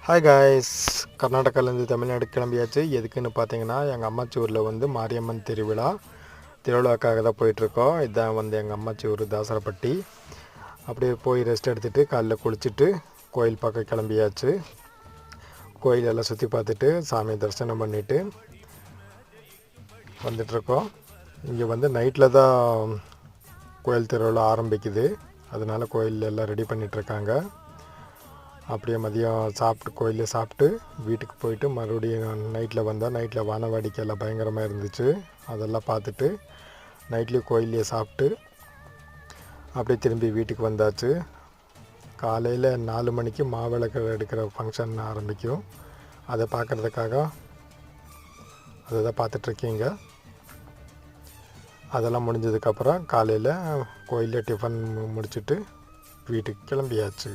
Hi guys, கர்நாடகாலேருந்து Tamil Nadu கிளம்பியாச்சு. எதுக்குன்னு பார்த்தீங்கன்னா, எங்கள் அம்மாச்சி ஊரில் வந்து மாரியம்மன் திருவிழாக்காக தான் போயிட்டுருக்கோம். இதுதான் வந்து எங்கள் அம்மாச்சி ஊர் தாசரப்பட்டி. அப்படியே போய் ரெஸ்ட் எடுத்துகிட்டு காலைல குளிச்சுட்டு கோயில் பக்கம் கிளம்பியாச்சு. கோயிலெல்லாம் சுற்றி பார்த்துட்டு சாமி தரிசனம் பண்ணிவிட்டு வந்துட்டுருக்கோம். இங்கே வந்து நைட்டில் தான் கோயில் திருவிழா ஆரம்பிக்குது. அதனால் கோயில் எல்லாம் ரெடி பண்ணிகிட்ருக்காங்க. அப்படியே மதியம் கோயிலில் சாப்பிட்டு வீட்டுக்கு போயிட்டு மறுபடியும் நைட்டில் வந்தால் நைட்டில் வானவாடிக்கை எல்லாம் பயங்கரமாக இருந்துச்சு. அதெல்லாம் பார்த்துட்டு நைட்லேயும் கோயிலே சாப்பிட்டு அப்படியே திரும்பி வீட்டுக்கு வந்தாச்சு. காலையில் 4 மணிக்கு மாவிளக்கு எடுக்கிற ஃபங்க்ஷன் ஆரம்பிக்கும். அதை பார்க்குறதுக்காக அதை தான் பார்த்துட்ருக்கீங்க. அதெல்லாம் முடிஞ்சதுக்கப்புறம் காலையில் கோயிலில் டிஃபன் முடிச்சுட்டு வீட்டுக்கு கிளம்பியாச்சு.